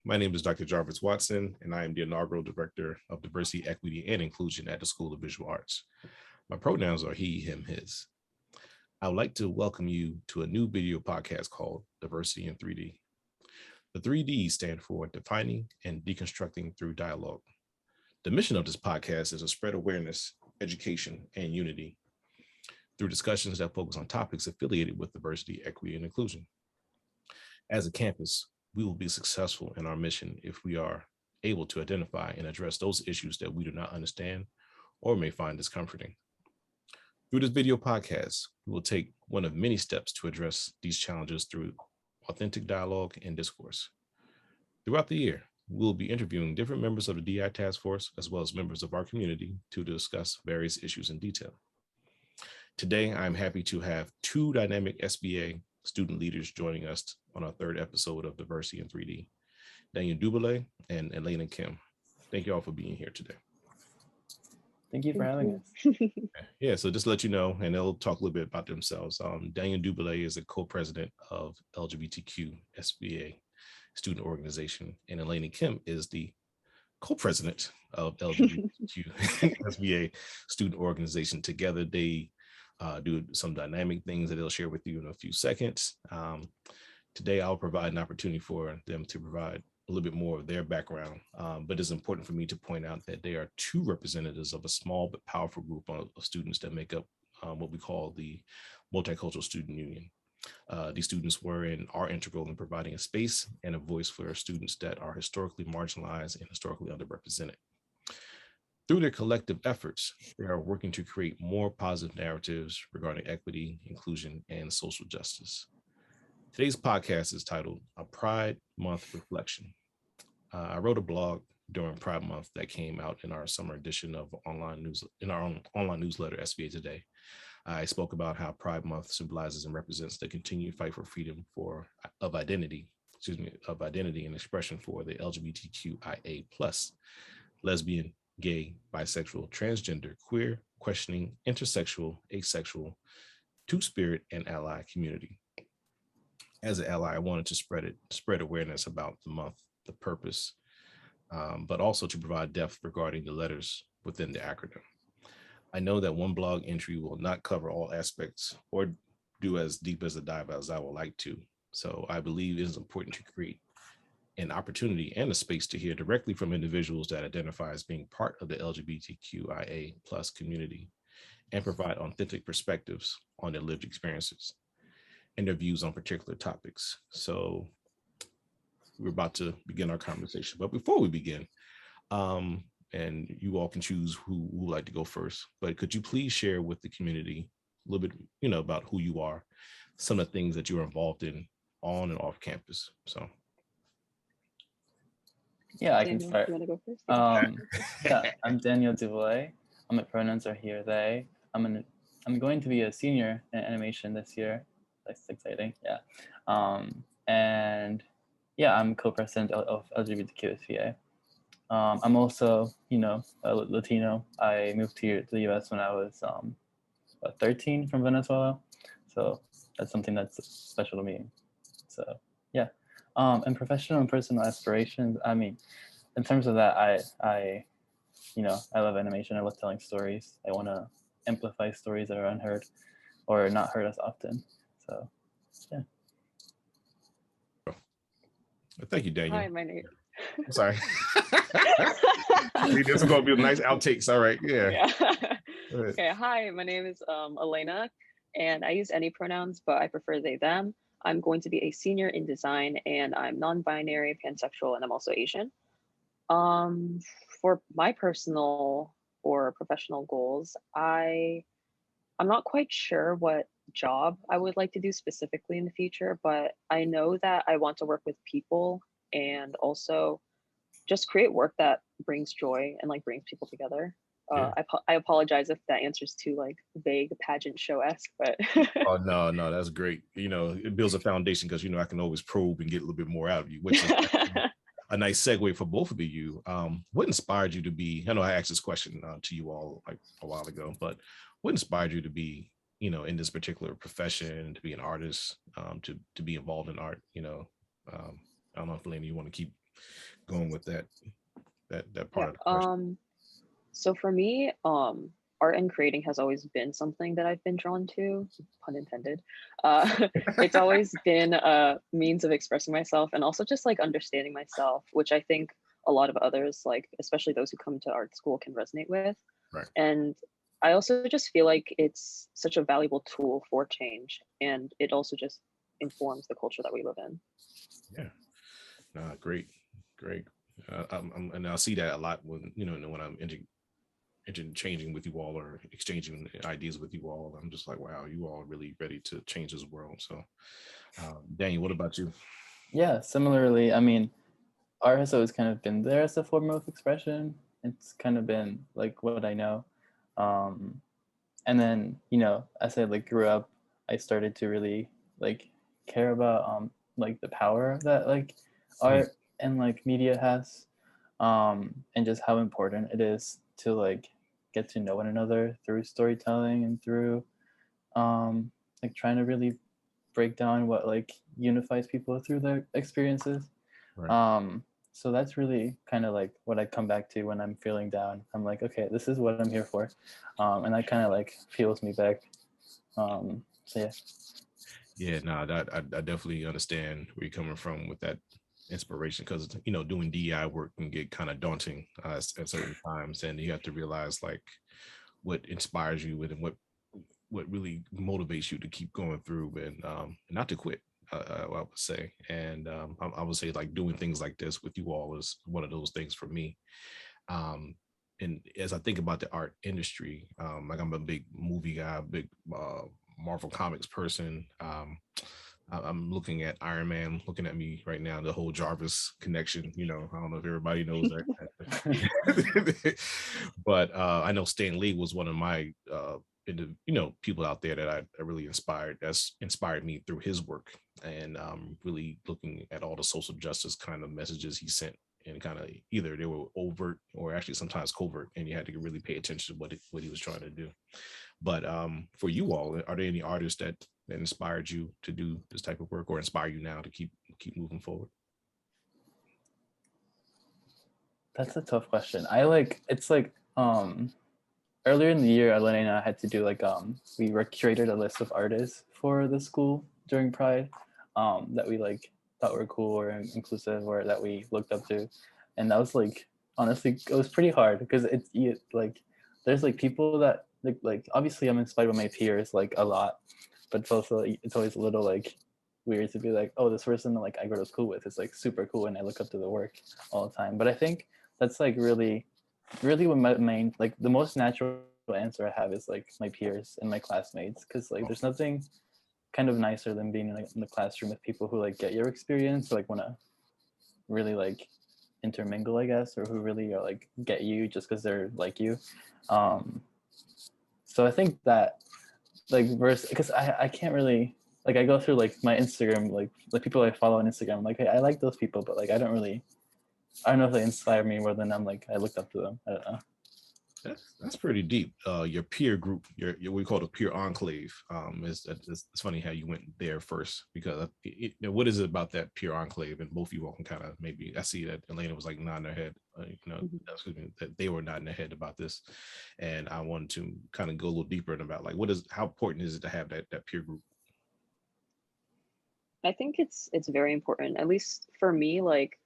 My name is Dr. Jarvis Watson, and I am the inaugural Director of Diversity, Equity, and Inclusion at the School of Visual Arts. My pronouns are he, him, his. I would like to welcome you to a new video podcast called Diversity in 3D. The 3Ds stand for Defining and Deconstructing Through Dialogue. The mission of this podcast is to spread awareness, education, and unity through discussions that focus on topics affiliated with diversity, equity, and inclusion. As a campus, we will be successful in our mission if we are able to identify and address those issues that we do not understand or may find discomforting. Through this video podcast, we will take one of many steps to address these challenges through authentic dialogue and discourse. Throughout the year, we will be interviewing different members of the DI task force, as well as members of our community, to discuss various issues in detail. Today, I'm happy to have two dynamic SBA student leaders joining us on our third episode of Diversity in 3D, DuBoulay and Elena Kim. Thank you all for being here today. Thank you for having us. Yeah, so just to let you know, and they'll talk a little bit about themselves. DuBoulay is a co-president of LGBTQ SBA student organization, and Elena Kim is the co-president of LGBTQ SBA student organization. Together, they do some dynamic things that they'll share with you in a few seconds. Today, I'll provide an opportunity for them to provide a little bit more of their background, but it's important for me to point out that they are two representatives of a small but powerful group of students that make up what we call the Multicultural Student Union. These students are integral in providing a space and a voice for students that are historically marginalized and historically underrepresented. Through their collective efforts, they are working to create more positive narratives regarding equity, inclusion, and social justice. Today's podcast is titled A Pride Month Reflection. I wrote a blog during Pride Month that came out in our summer edition of our online newsletter, SBA Today. I spoke about how Pride Month symbolizes and represents the continued fight for freedom of identity and expression for the LGBTQIA plus, lesbian, gay, bisexual, transgender, queer, questioning, intersexual, asexual, two-spirit, and ally community. As an ally, I wanted to spread awareness about the month, the purpose, but also to provide depth regarding the letters within the acronym. I know that one blog entry will not cover all aspects or do as deep as a dive as I would like to. So I believe it is important to create an opportunity and a space to hear directly from individuals that identify as being part of the LGBTQIA plus community and provide authentic perspectives on their lived experiences and their views on particular topics. So we're about to begin our conversation. But before we begin, and you all can choose who would like to go first, but could you please share with the community a little bit, about who you are, some of the things that you're involved in on and off campus. So. Yeah, I can start. You want to go first? Yeah, I'm Daniel DuBoulay. My pronouns are he or they. I'm going to be a senior in animation this year. That's exciting. Yeah. And yeah, I'm co-president of LGBTQ SBA. I'm also, a Latino. I moved here to the US when I was 13 from Venezuela. So that's something that's special to me. So yeah. And professional and personal aspirations. I mean, in terms of that, I love animation. I love telling stories. I want to amplify stories that are unheard or not heard as often. So, yeah. Thank you, Daniel. Hi, my name. I'm sorry. This is going to be a nice outtakes. All right. Yeah. Okay. Hi, my name is Elena, and I use any pronouns, but I prefer they, them. I'm going to be a senior in design, and I'm non-binary, pansexual, and I'm also Asian. For my personal or professional goals, I'm not quite sure what job I would like to do specifically in the future, but I know that I want to work with people and also just create work that brings joy and brings people together. Yeah. I apologize if that answer's too vague, pageant show-esque, but Oh no, that's great. It builds a foundation because I can always probe and get a little bit more out of you, which is a nice segue for both of you. What inspired you to be? I know I asked this question to you all a while ago, but what inspired you to be, in this particular profession, to be an artist, to be involved in art? I don't know if Elena, you want to keep going with that part Yeah. of the question. So for me, art and creating has always been something that I've been drawn to, pun intended. It's always been a means of expressing myself and also just like understanding myself, which I think a lot of others, like especially those who come to art school, can resonate with. Right. And I also just feel like it's such a valuable tool for change, and it also just informs the culture that we live in. Yeah. Great. And I see that a lot when when I'm interchanging with you all or exchanging ideas with you all. I'm just like, wow, you all are really ready to change this world. So, Daniel, what about you? Yeah, similarly, I mean, art has always kind of been there as a form of expression. It's kind of been like what I know. And then, as I like grew up, I started to really like care about like the power that like art and like media has, and just how important it is to like get to know one another through storytelling and through like trying to really break down what like unifies people through their experiences. Right. So that's really kind of like what I come back to when I'm feeling down. I'm like, okay, this is what I'm here for, and that kind of like fuels me back. So yeah. Yeah, no, that I definitely understand where you're coming from with that inspiration, because doing DEI work can get kind of daunting at certain times, and you have to realize like what inspires you and what really motivates you to keep going through and not to quit. I would say, and I would say like doing things like this with you all is one of those things for me. And as I think about the art industry, like I'm a big movie guy, big Marvel Comics person. I'm looking at Iron Man looking at me right now, the whole Jarvis connection. I don't know if everybody knows that. But I know Stan Lee was one of my people out there that I really inspired. That's inspired me through his work, and really looking at all the social justice kind of messages he sent, and kind of either they were overt or actually sometimes covert, and you had to really pay attention to what he was trying to do. But for you all, are there any artists that inspired you to do this type of work, or inspire you now to keep moving forward? That's a tough question. I like it's like earlier in the year, Elena and I had to do like we curated a list of artists for the school during Pride, that we like thought were cool or inclusive or that we looked up to, and that was like honestly it was pretty hard because it's like there's like people that like obviously I'm inspired by my peers like a lot, but it's always a little like weird to be like, oh, this person like I go to school with is like super cool and I look up to the work all the time. But I think that's like really what my main like the most natural answer I have is like my peers and my classmates, because like there's nothing kind of nicer than being like in the classroom with people who like get your experience, like want to really like intermingle, I guess, or who really are like get you just because they're like you. So I think that like verse because I can't really like I go through like my Instagram like the people I follow on Instagram, I'm like, hey, I like those people, but like I don't know if they inspire me more than I'm like I looked up to them. I don't know. That's pretty deep. Your peer group, your we call it a peer enclave. It's funny how you went there first, because what is it about that peer enclave? And both of you all can kind of maybe I see that Elena was like nodding her head, excuse me, that they were nodding their head about this, and I wanted to kind of go a little deeper and about like how important is it to have that peer group? I think it's very important, at least for me. Like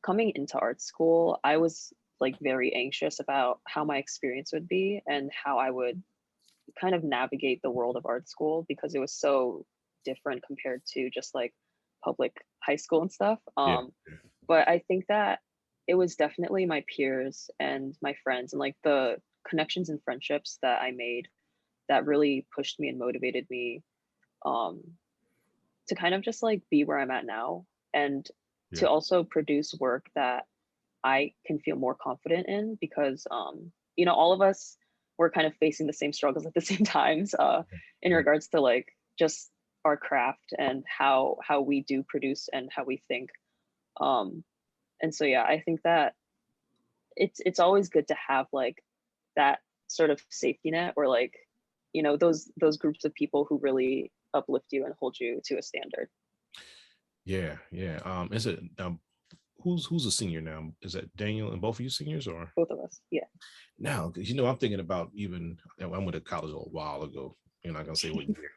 coming into art school, I was like very anxious about how my experience would be and how I would kind of navigate the world of art school, because it was so different compared to just like public high school and stuff. Yeah. But I think that it was definitely my peers and my friends and like the connections and friendships that I made that really pushed me and motivated me um, to kind of just like be where I'm at now, and to also produce work that I can feel more confident in, because all of us were kind of facing the same struggles at the same times in regards to like just our craft and how we do produce and how we think. And so yeah, I think that it's always good to have like that sort of safety net, or like those groups of people who really uplift you and hold you to a standard. Yeah. Is it who's a senior now? Is that Daniel and both of you seniors, or Both of us, yeah. now? Because I'm thinking about even I went to college a while ago. You're not gonna say what year,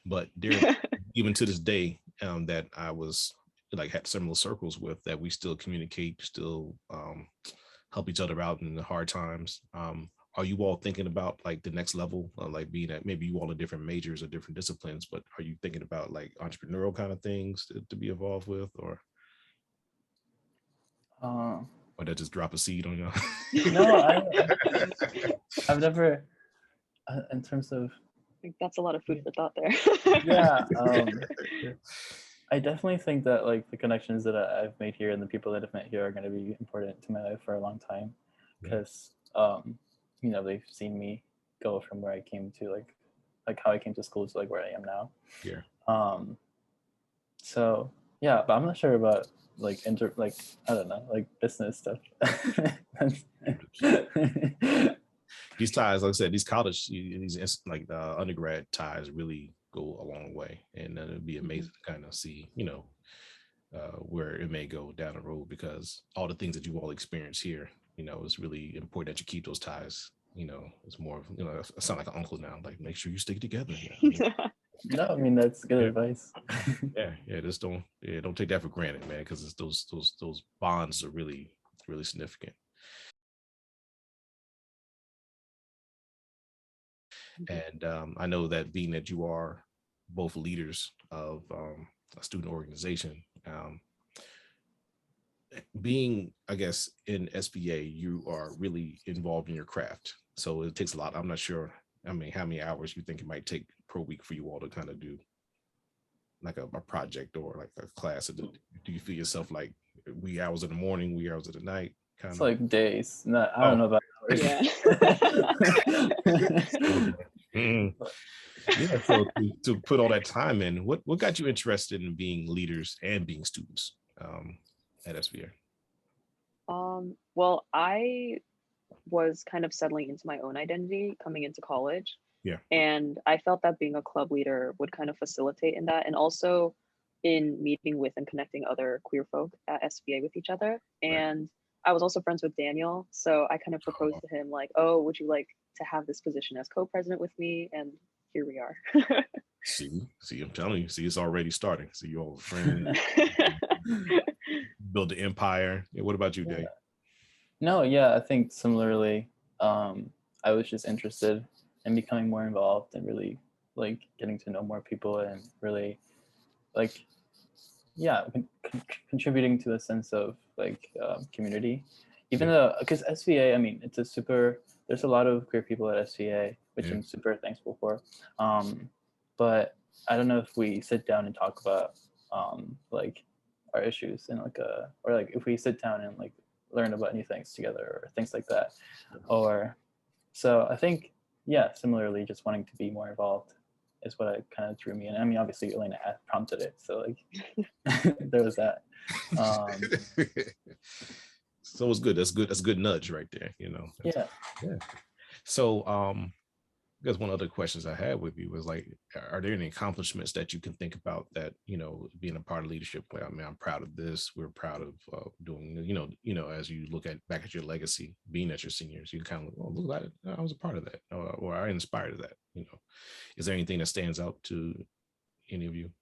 but there even to this day that I was like had similar circles with that we still communicate, still help each other out in the hard times. Are you all thinking about like the next level, like being at maybe you all in different majors or different disciplines, but are you thinking about like entrepreneurial kind of things to be involved with, or that just drop a seed on you? No, I've never, in terms of. I think that's a lot of food for thought there. Yeah, I definitely think that like the connections that I've made here and the people that I've met here are going to be important to my life for a long time, because they've seen me go from where I came to like how I came to school to like where I am now. Yeah. So yeah, but I'm not sure about like I don't know, like business stuff. These ties, like I said, these college, these like undergrad ties really go a long way, and it'd be amazing to kind of see, where it may go down the road, because all the things that you all experience here, it's really important that you keep those ties. It's more, I sound like an uncle now, like make sure you stick together. No, I mean that's good advice. Yeah. Just don't take that for granted, man, because it's those bonds are really, really significant. And I know that being that you are both leaders of a student organization, being, I guess, in SBA, you are really involved in your craft. So it takes a lot. I'm not sure, how many hours you think it might take per week for you all to kind of do like a project or like a class? Do you feel yourself like wee hours in the morning, wee hours of the night? It's like days. No, I don't know about hours. Yeah. Yeah. So to put all that time in, what got you interested in being leaders and being students at SBA? Well, I was kind of settling into my own identity coming into college. Yeah. And I felt that being a club leader would kind of facilitate in that, and also in meeting with and connecting other queer folk at SBA with each other. And I was also friends with Daniel. So I kind of proposed to him like, oh, would you like to have this position as co-president with me? And here we are. See, I'm telling you, it's already starting. So you all friends, build the empire. Yeah, what about you, Dave? No, yeah, I think similarly, I was just interested in becoming more involved and really like getting to know more people and really like, contributing to a sense of like community, even though, because SVA, I mean, there's a lot of queer people at SVA, which I'm super thankful for. But I don't know if we sit down and talk about like our issues and or like if we sit down and like learn about new things together or things like that. So I think, similarly, just wanting to be more involved is what kind of drew me in. I mean, obviously Elena prompted it, so like there was that. So it's good. That's good. That's a good nudge right there. Yeah. So I guess one of the questions I had with you was like, are there any accomplishments that you can think about that, being a part of leadership? I mean, I'm proud of this. We're proud of doing, as you look back at your legacy, being at your seniors, you kind of, look at it. I was a part of that, or I inspired that. Is there anything that stands out to any of you?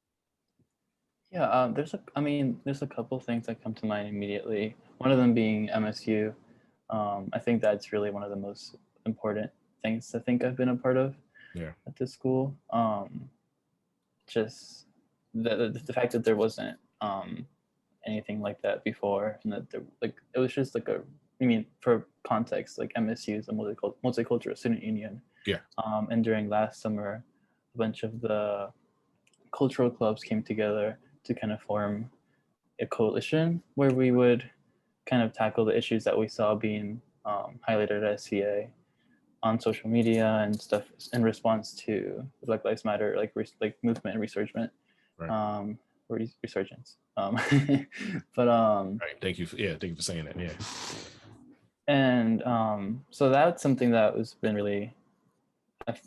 Yeah, there's a couple things that come to mind immediately. One of them being MSU. I think that's really one of the most important things I think I've been a part of at this school. Just the fact that there wasn't anything like that before, and that it was just like for context, like MSU is a multicultural student union. Yeah. And during last summer, a bunch of the cultural clubs came together to kind of form a coalition where we would kind of tackle the issues that we saw being highlighted at SVA on social media and stuff in response to Black Lives Matter, like movement and resurgence. Resurgence. But right. Thank you for saying that. Yeah. And so that's something that has been really,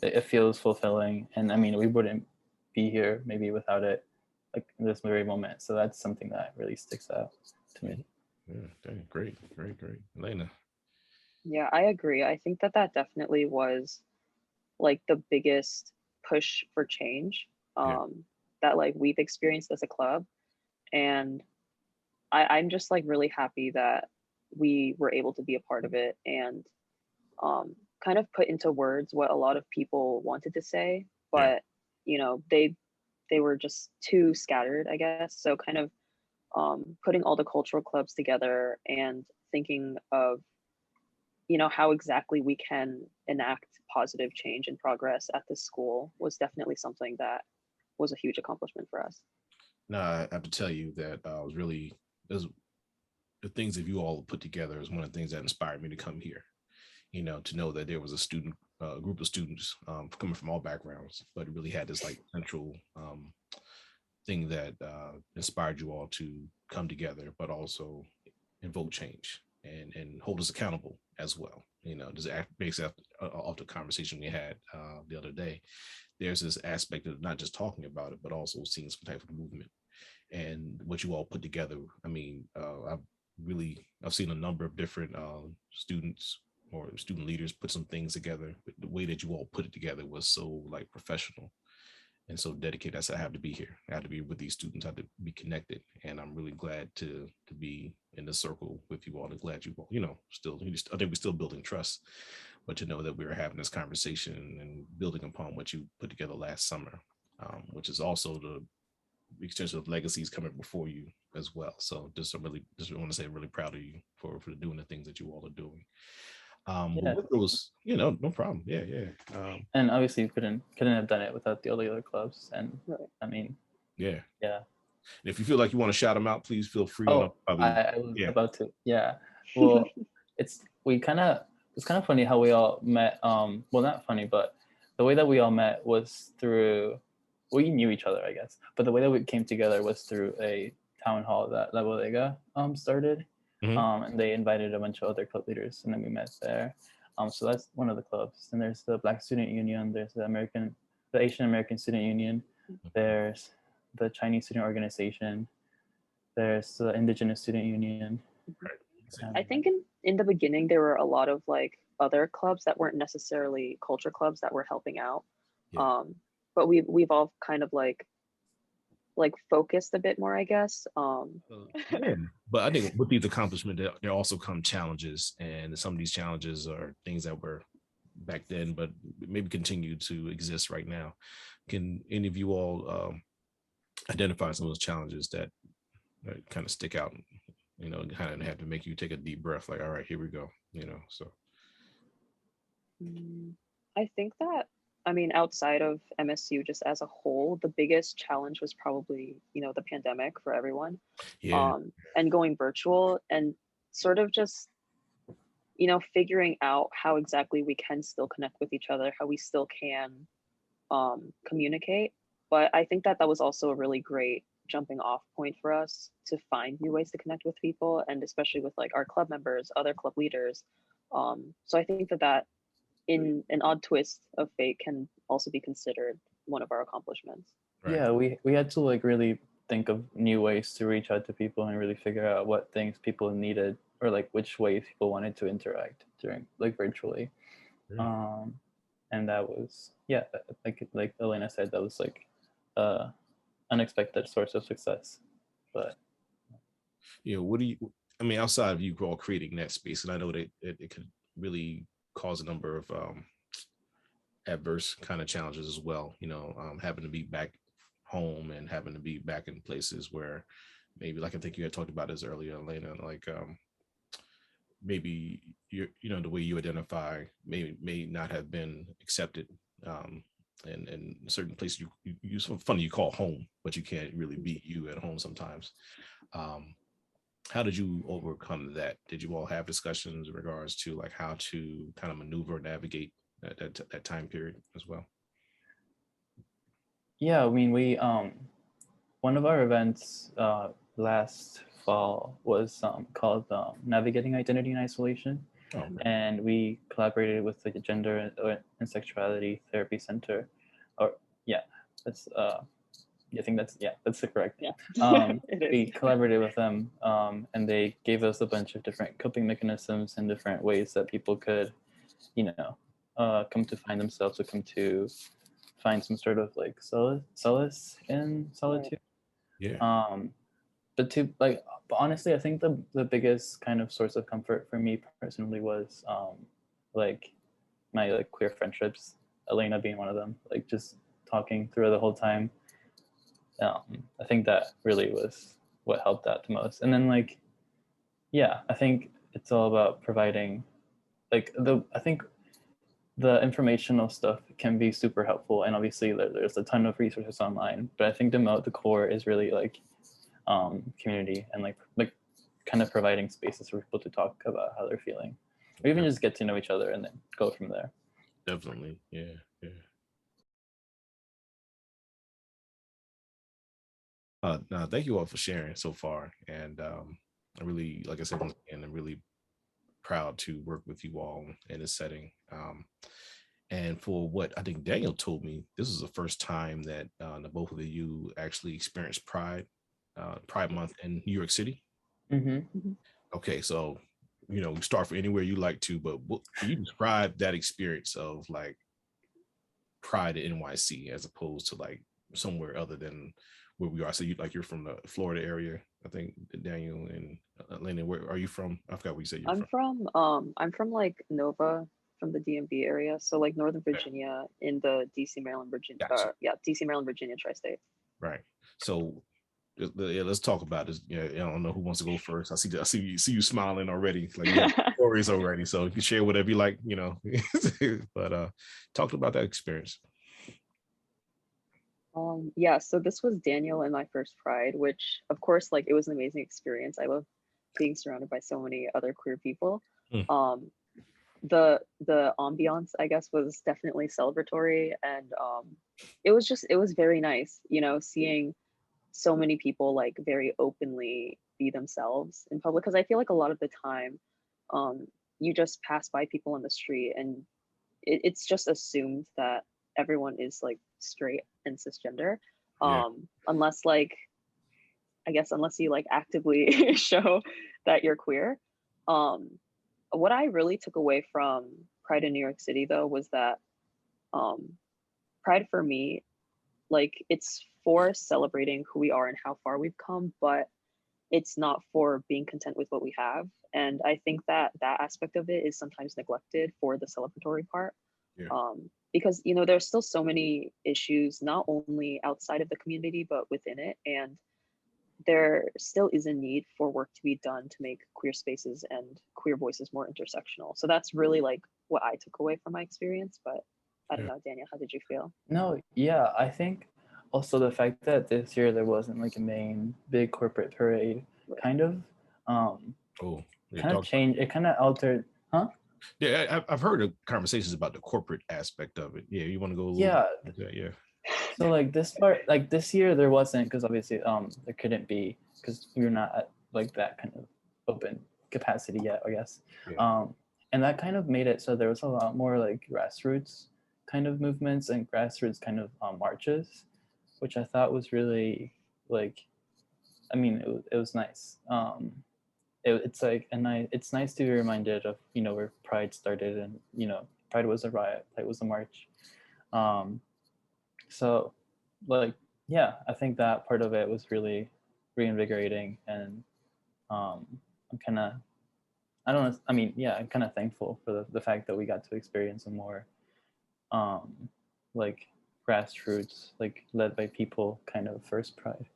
it feels fulfilling. And I mean, we wouldn't be here maybe without it, like in this very moment. So that's something that really sticks out to me. Yeah, dang, great. Elena. Yeah, I agree. I think that that definitely was like the biggest push for change Yeah. that like we've experienced as a club. And I'm just like really happy that we were able to be a part of it and kind of put into words what a lot of people wanted to say, Yeah. but you know, they were just too scattered, I guess. So kind of putting all the cultural clubs together and thinking of, you know, how exactly we can enact positive change and progress at this school was definitely something that was a huge accomplishment for us. No, I have to tell you that I was really, the things that you all put together is one of the things that inspired me to come here. You know, to know that there was a student, group of students coming from all backgrounds, but it really had this like central thing that inspired you all to come together, but also invoke change and hold us accountable as well. You know, just based off the conversation we had the other day, there's this aspect of not just talking about it, but also seeing some type of movement and what you all put together. I mean, I've seen a number of different students or student leaders put some things together. But the way that you all put it together was so like professional and so dedicated. I said, I have to be here. I have to be with these students. I have to be connected. And I'm really glad to be in the circle with you all. And glad you all, you know, I think we're still building trust, but to know that we were having this conversation and building upon what you put together last summer, which is also the extension of legacies coming before you as well. So just want to say I'm really proud of you for doing the things that you all are doing. Yeah, But was, you know, no problem. Yeah. and obviously you couldn't have done it without the other clubs. And Right. I mean, Yeah. yeah. And if you feel like you want to shout them out, please feel free. Oh, Probably, I was yeah. about to. Yeah. Well, it's kind of funny how we all met. Well, not funny, but the way that we all met was through, we knew each other, I guess. But the way that we came together was through a town hall that La Bodega started. Mhm. And they invited a bunch of other club leaders, and then we met there. So that's one of the clubs. And there's the Black Student Union. There's the Asian American Student Union. There's the Chinese Student Organization. There's the Indigenous Student Union. I think in the beginning there were a lot of like other clubs that weren't necessarily culture clubs that were helping out. Yeah. But we've all kind of like focused a bit more, I guess. Yeah. But I think with these accomplishments, there also come challenges, and some of these challenges are things that were back then, but maybe continue to exist right now. Can any of you all identify some of those challenges that kind of stick out? You know, kind of have to make you take a deep breath, like, all right, here we go. You know, so. I think that, I mean, outside of MSU, just as a whole, the biggest challenge was probably, you know, the pandemic for everyone. Yeah. And going virtual and sort of just, you know, figuring out how exactly we can still connect with each other, how we still can communicate. But I think that that was also a really great jumping off point for us to find new ways to connect with people, and especially with like our club members, other club leaders. So I think that that in an odd twist of fate can also be considered one of our accomplishments. Right. Yeah, we had to like really think of new ways to reach out to people and really figure out what things people needed or like which ways people wanted to interact during like virtually. And that was, yeah, like Elena said, that was like unexpected source of success. But You know, what do you, I mean, outside of you all creating that space, and I know that it could really cause a number of adverse kind of challenges as well, you know, having to be back home and having to be back in places where maybe, like I think you had talked about this earlier, Elena, like maybe you know, the way you identify may not have been accepted, and certain places you funny you call home, but you can't really be you at home sometimes. How did you overcome that? Did you all have discussions in regards to like how to kind of maneuver and navigate that time period as well? yeah, I mean, we one of our events last fall was called Navigating Identity and Isolation. Oh, okay. And we collaborated with the Gender and Sexuality Therapy Center, or yeah, that's I think that's correct. Yeah, it We is. collaborated with them, and they gave us a bunch of different coping mechanisms and different ways that people could, come to find themselves, or come to find some sort of like solace in solitude. Yeah. But honestly, I think the biggest kind of source of comfort for me personally was like my like queer friendships, Elena being one of them. Like just talking through the whole time. I think that really was what helped out the most. And then like, yeah, I think it's all about providing like I think the informational stuff can be super helpful, and obviously there's a ton of resources online. But I think the core is really like community, and like kind of providing spaces for people to talk about how they're feeling, or even just get to know each other and then go from there. Definitely. Yeah. No, thank you all for sharing so far. And I really, like I said, and I'm really proud to work with you all in this setting. And for what I think Daniel told me, this is the first time that the both of you actually experienced Pride Month in New York City. Mm-hmm. Okay, so we start from anywhere you like to, but can you describe that experience of like Pride at NYC as opposed to like somewhere other than where we are? So you're from the Florida area, I think. Daniel and Elena, where are you from? I forgot what you said you're from. I'm from like Nova, from the DMV area, so like Northern Virginia, in the DC Maryland Virginia, Gotcha. DC Maryland Virginia tri-state. Right. So yeah, let's talk about this. Yeah, I don't know who wants to go first. I see you smiling already. Like you have stories already, so you can share whatever you like, But talk about that experience. Yeah, so this was Daniel and my first Pride, which of course, like, it was an amazing experience. I love being surrounded by so many other queer people. The ambiance, I guess, was definitely celebratory, and it was very nice, seeing so many people like very openly be themselves in public, because I feel like a lot of the time you just pass by people on the street, and it's just assumed that everyone is like straight and cisgender, unless like, I guess, unless you like actively show that you're queer. What I really took away from Pride in New York City, though, was that Pride for me, like, it's for celebrating who we are and how far we've come, but it's not for being content with what we have. And I think that that aspect of it is sometimes neglected for the celebratory part. Because there's still so many issues, not only outside of the community but within it, and there still is a need for work to be done to make queer spaces and queer voices more intersectional. So that's really like what I took away from my experience. But I don't know, Daniel, how did you feel? No, yeah, I think also the fact that this year there wasn't like a main big corporate parade, kind of kind of changed. It kind of altered, huh? Yeah, I've heard of conversations about the corporate aspect of it. Yeah, you want to go a little bit? Yeah. So like this part, like this year there wasn't, because obviously there couldn't be, because we were not at like that kind of open capacity yet, I guess. And that kind of made it so there was a lot more like grassroots kind of movements and grassroots kind of marches, which I thought was really like, I mean, it was nice. It's like it's nice to be reminded of where Pride started, and Pride was a riot, Pride was a march. So like, yeah, I think that part of it was really reinvigorating, and I'm kind of, I don't know, I mean, yeah, I'm kind of thankful for the fact that we got to experience a more like grassroots, like led by people kind of first Pride.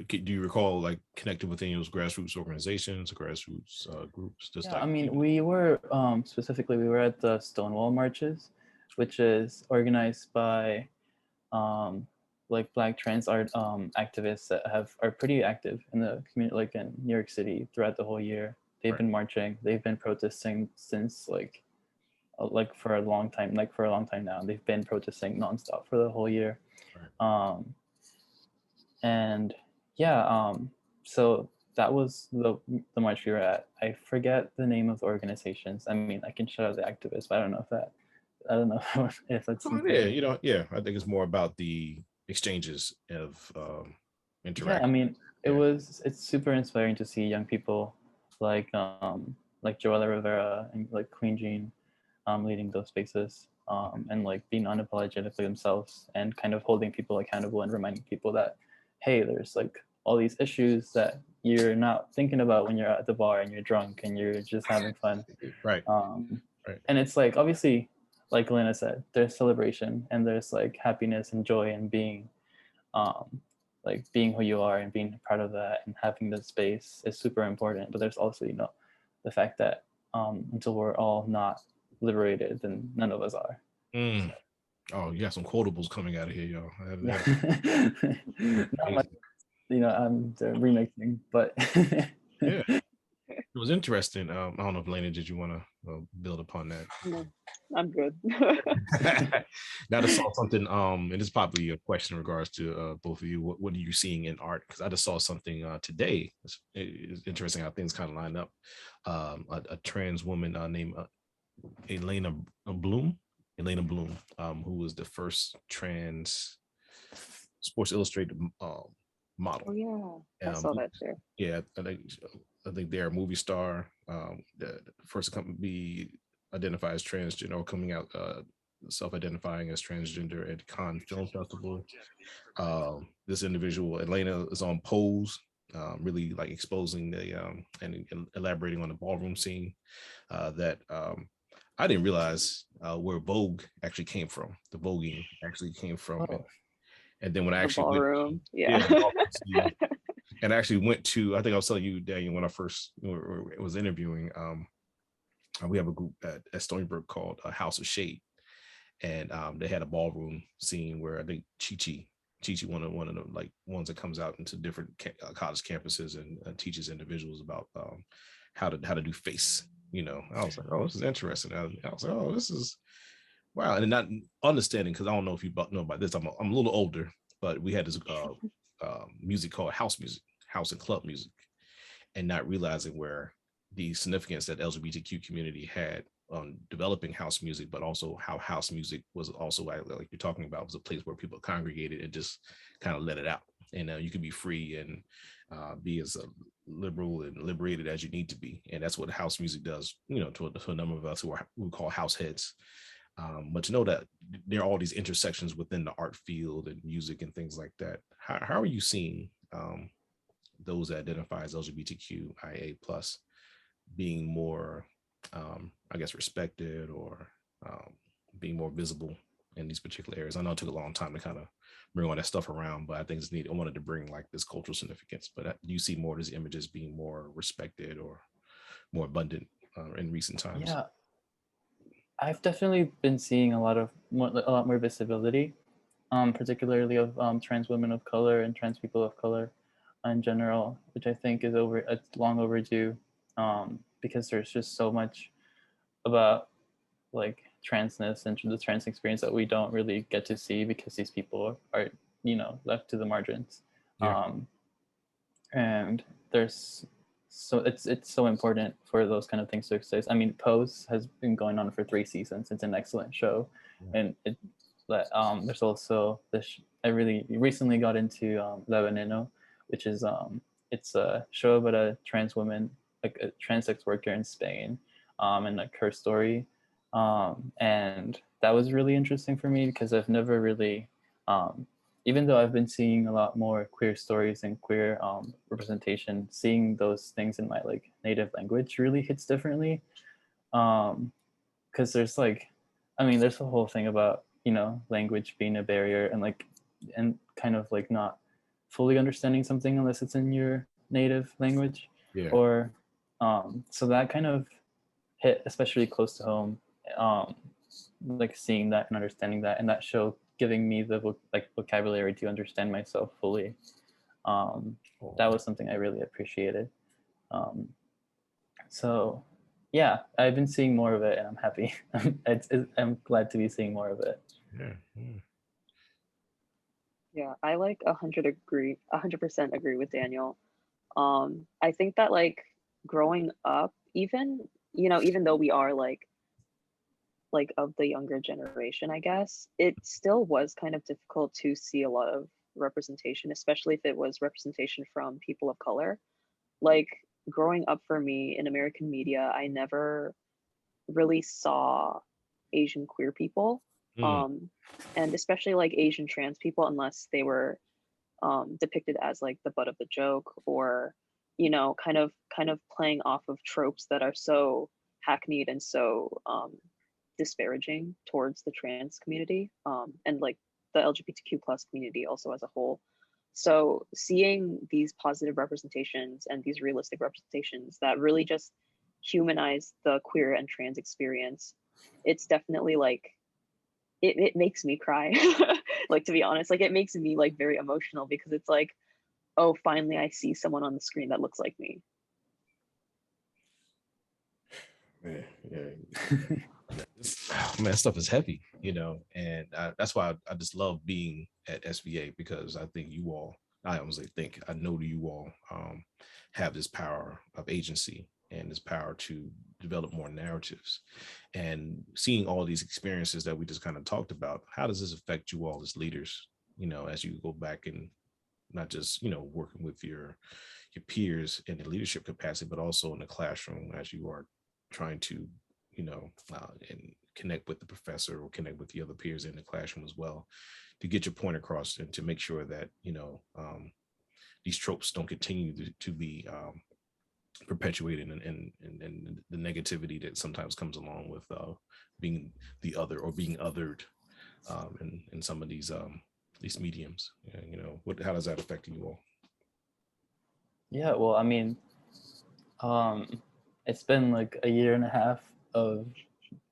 Do you recall like connecting with any of those grassroots organizations, grassroots groups? I mean, we were specifically, we were at the Stonewall marches, which is organized by like Black trans art activists that are pretty active in the community, like in New York City throughout the whole year. They've been marching, they've been protesting since like for a long time now. They've been protesting nonstop for the whole year. And yeah, so that was the march we were at. I forget the name of the organizations. I mean, I can shout out the activists, but I don't know if that's I think it's more about the exchanges of Yeah, interaction. I mean, it's super inspiring to see young people like Joella Rivera and like Queen Jean leading those spaces and like being unapologetically themselves and kind of holding people accountable and reminding people that, hey, there's like all these issues that you're not thinking about when you're at the bar and you're drunk and you're just having fun. Right. Right. And it's like, obviously, like Elena said, there's celebration and there's like happiness and joy and being like being who you are and being proud of that and having the space is super important. But there's also, the fact that until we're all not liberated, then none of us are. Mm. Oh, you got some quotables coming out of here, y'all. Not much, I'm remixing, but yeah, it was interesting. I don't know if Elena, did you want to build upon that? No, I'm good. Now, I saw something. And it's probably a question in regards to both of you. What are you seeing in art? Because I just saw something today. It's interesting how things kind of line up. A trans woman named Elena Bloom, who was the first trans Sports Illustrated model. Oh yeah, I saw that too. Yeah, I think they're a movie star. The first company be identified as transgender, or coming out self-identifying as transgender at Cannes Film Festival. This individual, Elena, is on Pose, really like exposing the and elaborating on the ballroom scene that I didn't realize where Vogue actually came from. The voguing actually came from it. And then when I actually ballroom, and I actually went to, I think I was telling you, Daniel, when I first was interviewing, we have a group at Stony Brook called House of Shade, and they had a ballroom scene where I think Chi one of the like ones that comes out into different college campuses and teaches individuals about how to do face. I was like, oh, this is interesting. I was like, oh, this is wow, and not understanding, because I don't know if you know about this. I'm a little older, but we had this music called house music, house and club music, and not realizing where the significance that LGBTQ community had on developing house music, but also how house music was also, like you're talking about, was a place where people congregated and just kind of let it out. And you can be free and be as liberal and liberated as you need to be. And that's what house music does, to a number of us who we call house heads. But to know that there are all these intersections within the art field and music and things like that. How are you seeing those that identify as LGBTQIA plus being more, I guess, respected or being more visible in these particular areas? I know it took a long time to kind of bring all that stuff around, but I think it's neat. I wanted to bring like this cultural significance. But do you see more of these images being more respected or more abundant in recent times? Yeah, I've definitely been seeing a lot more visibility, particularly of trans women of color and trans people of color in general, which I think is it's long overdue, because there's just so much about like transness and the trans experience that we don't really get to see because these people are left to the margins. Yeah. And there's it's so important for those kind of things to exist. I mean, Pose has been going on for 3 seasons. It's an excellent show. And there's also this, I really recently got into La Veneno, which is it's a show about a trans woman, like a trans sex worker in Spain, and like her story. And that was really interesting for me because I've never really, even though I've been seeing a lot more queer stories and queer representation, seeing those things in my like native language really hits differently. Because there's like, there's the whole thing about, language being a barrier and kind of like not fully understanding something unless it's in your native language. Yeah. Or so that kind of hit especially close to home, like seeing that and understanding that, and that show giving me the vocabulary to understand myself fully. That was something I really appreciated. So yeah, I've been seeing more of it and I'm happy. I'm glad to be seeing more of it. Yeah, I like 100% agree with Daniel. I think that like growing up, even though we are like like of the younger generation, I guess, it still was kind of difficult to see a lot of representation, especially if it was representation from people of color. Like growing up for me in American media, I never really saw Asian queer people, Mm, um, and especially like Asian trans people, unless they were depicted as like the butt of the joke, or kind of playing off of tropes that are so hackneyed and so disparaging towards the trans community, and like the LGBTQ plus community also as a whole. So seeing these positive representations and these realistic representations that really just humanize the queer and trans experience, it's definitely like it makes me cry. Like, to be honest, like it makes me like very emotional, because it's like, oh, finally I see someone on the screen that looks like me. man, yeah. Man, stuff is heavy, and that's why I just love being at SBA, because I think you all, I honestly think, I know that you all have this power of agency and this power to develop more narratives. And seeing all these experiences that we just kind of talked about, how does this affect you all as leaders, as you go back and not just, working with your peers in the leadership capacity, but also in the classroom as you are trying to, and connect with the professor or connect with the other peers in the classroom as well, to get your point across and to make sure that, these tropes don't continue to be perpetuated, and the negativity that sometimes comes along with being the other or being othered in some of these mediums. How does that affect you all? Yeah, well, I mean, it's been like a year and a half of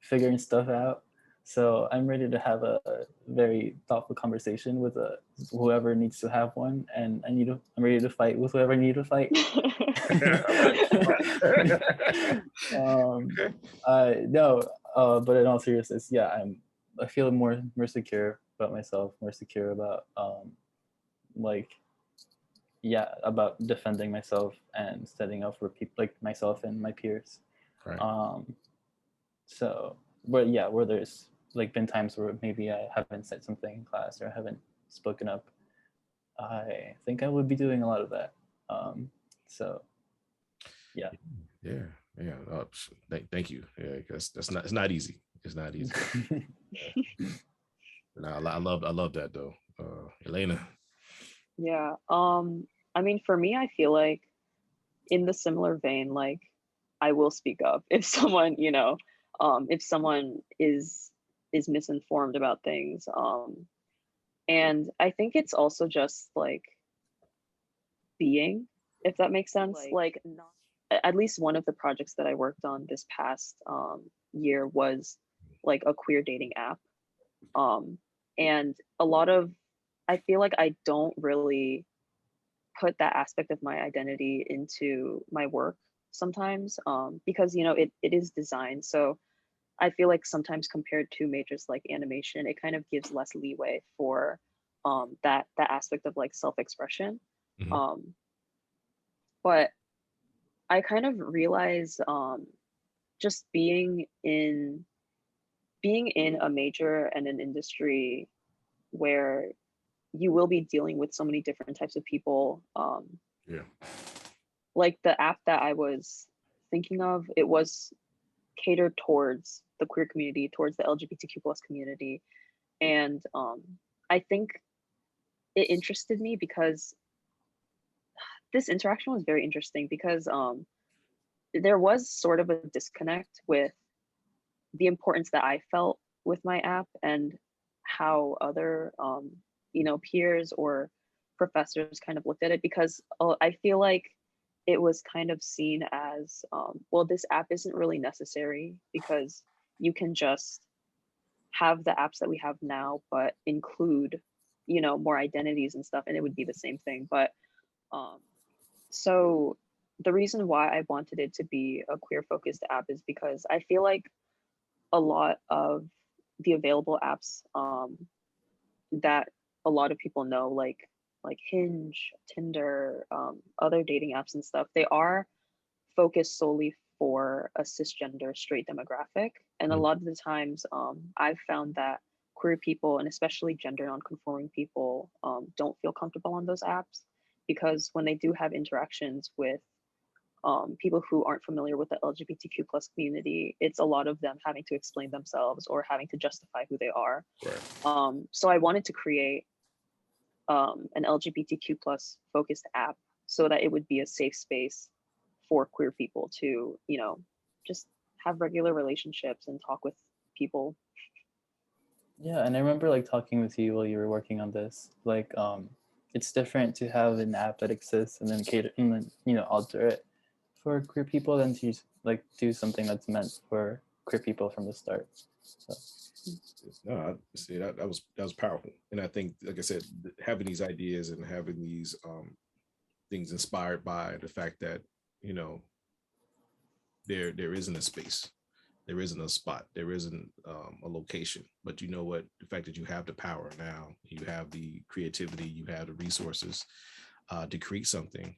figuring stuff out. So I'm ready to have a very thoughtful conversation with whoever needs to have one, and I'm ready to fight with whoever needs to fight. No, but in all seriousness, yeah, I feel more secure about myself, more secure about like, yeah, about defending myself and standing up for people like myself and my peers. Right. So, but yeah, where there's like been times where maybe I haven't said something in class or I haven't spoken up, I think I would be doing a lot of that. So, yeah. Thank you. Yeah, because it's not easy. It's not easy. No, I love that though. Elena. Yeah. I mean, for me, I feel like in the similar vein, like I will speak up if someone, if someone is misinformed about things. And I think it's also just like being, if that makes sense. Like not, at least one of the projects that I worked on this past year was like a queer dating app. And a lot of, I feel like I don't really put that aspect of my identity into my work sometimes, because it is design. So I feel like sometimes compared to majors like animation, it kind of gives less leeway for that aspect of like self-expression. Mm-hmm. But I kind of realize just being in a major and an industry where you will be dealing with so many different types of people. Yeah. Like the app that I was thinking of, it was catered towards the queer community, towards the LGBTQ plus community. And I think it interested me because this interaction was very interesting, because there was sort of a disconnect with the importance that I felt with my app and how other peers or professors kind of looked at it, because I feel like it was kind of seen as well, this app isn't really necessary because you can just have the apps that we have now but include more identities and stuff, and it would be the same thing. But so the reason why I wanted it to be a queer focused app is because I feel like a lot of the available apps that a lot of people know, like Hinge, Tinder, other dating apps and stuff, they are focused solely for a cisgender straight demographic. And a lot of the times I've found that queer people, and especially gender nonconforming people, don't feel comfortable on those apps, because when they do have interactions with people who aren't familiar with the LGBTQ plus community, it's a lot of them having to explain themselves or having to justify who they are. Right. So I wanted to create an LGBTQ plus focused app so that it would be a safe space for queer people to, you know, just have regular relationships and talk with people. Yeah, and I remember like talking with you while you were working on this. Like, it's different to have an app that exists and then cater and then, you know, alter it for queer people than to like do something that's meant for queer people from the start. So. No, I see that was powerful, and I think, like I said, having these ideas and having these things inspired by the fact that, you know, there isn't a space, there isn't a spot, there isn't a location, but you know what, the fact that you have the power now, you have the creativity, you have the resources to create something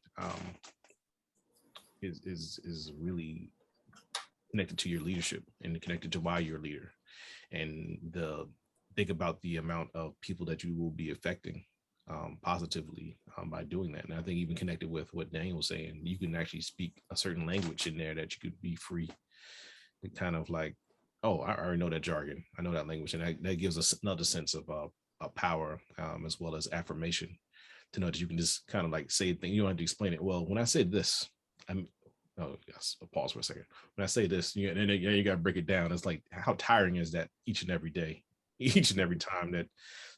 is really connected to your leadership and connected to why you're a leader, and think about the amount of people that you will be affecting positively by doing that. And I think even connected with what Daniel was saying, you can actually speak a certain language in there that you could be free to kind of like, oh, I already know that jargon, I know that language, and that gives us another sense of power, as well as affirmation, to know that you can just kind of like say things, you don't have to explain it. Well, when I say this, I'm oh yes, I'll pause for a second. When I say this, and then you got to break it down. It's like, how tiring is that each and every day, each and every time that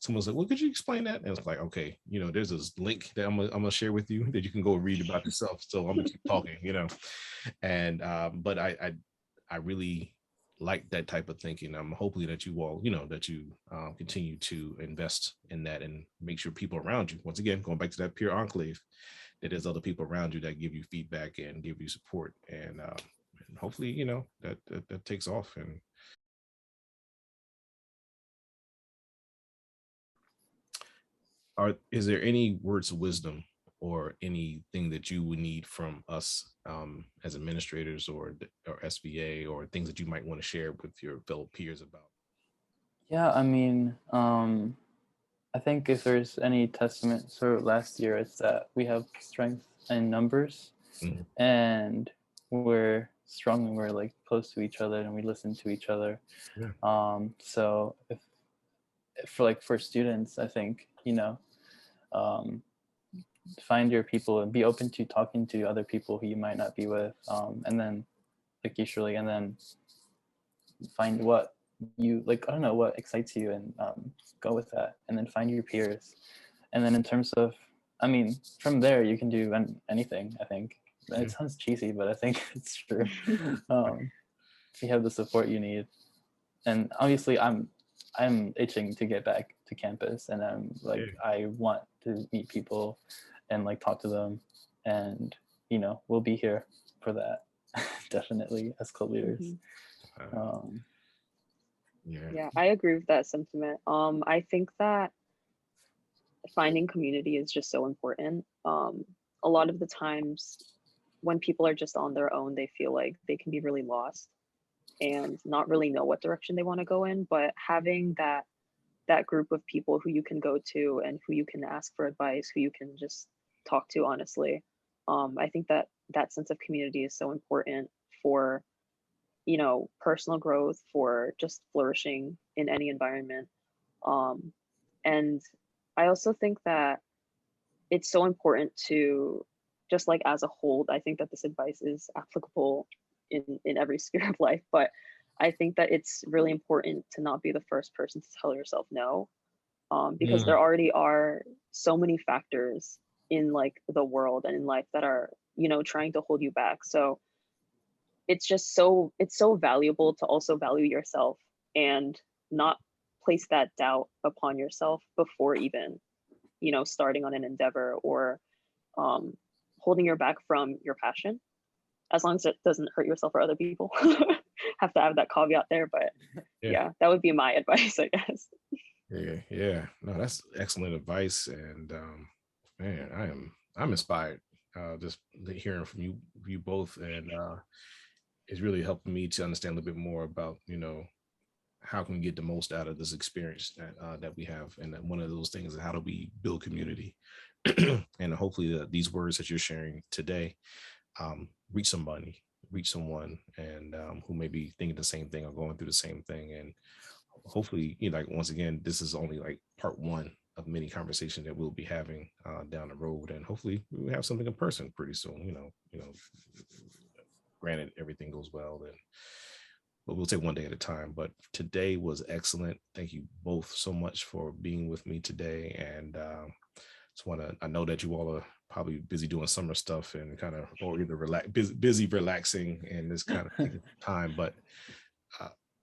someone's like, well, could you explain that? And it's like, okay, you know, there's this link that I'm gonna share with you that you can go read about yourself. So I'm gonna keep talking, you know. And but I really like that type of thinking. I'm hopefully that you all, you know, that you continue to invest in that and make sure people around you, once again, going back to that peer enclave, that there's other people around you that give you feedback and give you support, and hopefully, you know, that takes off. And is there any words of wisdom or anything that you would need from us as administrators or SBA, or things that you might want to share with your fellow peers about? Yeah, I mean, I think if there's any testament for last year, it's that we have strength in numbers, and we're strong and we're like close to each other and we listen to each other. Yeah. So if for students, I think, you know, find your people and be open to talking to other people who you might not be with, and then like usually, and then find what you like, I don't know, what excites you, and go with that, and then find your peers. And then in terms of, I mean, from there you can do anything, I think. It sounds cheesy, but I think it's true. If you have the support you need. And obviously I'm itching to get back to campus, and I'm like, I want to meet people and like talk to them, and you know, we'll be here for that. Definitely as co-leaders. Yeah, I agree with that sentiment. I think that finding community is just so important. A lot of the times when people are just on their own, they feel like they can be really lost and not really know what direction they want to go in. But having that group of people who you can go to and who you can ask for advice, who you can just talk to honestly, I think that sense of community is so important for, you know, personal growth, for just flourishing in any environment. And I also think that it's so important to, just like as a whole, I think that this advice is applicable in every sphere of life, but I think that it's really important to not be the first person to tell yourself no, because there already are so many factors in like the world and in life that are, you know, trying to hold you back. So it's so valuable to also value yourself and not place that doubt upon yourself before even, you know, starting on an endeavor or holding your back from your passion, as long as it doesn't hurt yourself or other people. Have to have that caveat there, but yeah, that would be my advice, I guess. Yeah. No, that's excellent advice, and man, I'm inspired just hearing from you both, and it's really helping me to understand a little bit more about, how can we get the most out of this experience that we have. And then one of those things is how do we build community? And hopefully these words that you're sharing today reach somebody, reach someone, and who may be thinking the same thing or going through the same thing. And hopefully, like, once again, this is only like part one of many conversations that we'll be having down the road. And hopefully we'll have something in person pretty soon, granted everything goes well, then but we'll take one day at a time. But today was excellent. Thank you both so much for being with me today. And I know that you all are probably busy doing summer stuff and kind of, or either busy relaxing in this kind of time. But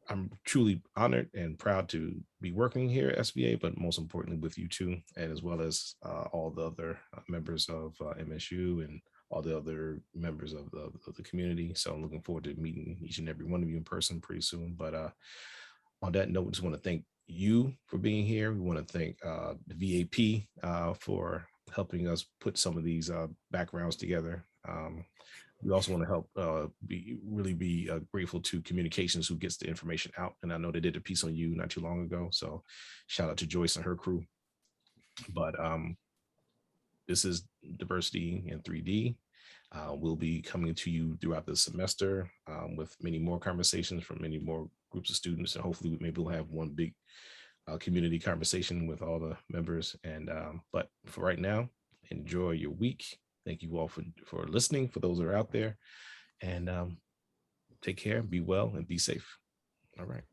I'm truly honored and proud to be working here at SVA, but most importantly with you two, and as well as all the other members of MSU and all the other members of the community. So I'm looking forward to meeting each and every one of you in person pretty soon. But on that note, I just want to thank you for being here. We want to thank the VAP for helping us put some of these backgrounds together. We also want to help be grateful to Communications, who gets the information out. And I know they did a piece on you not too long ago. So shout out to Joyce and her crew. But this is Diversity in 3D. We'll be coming to you throughout the semester with many more conversations from many more groups of students. And hopefully maybe we'll have one big community conversation with all the members. And but for right now, enjoy your week. Thank you all for listening, for those that are out there. And take care, be well, and be safe. All right.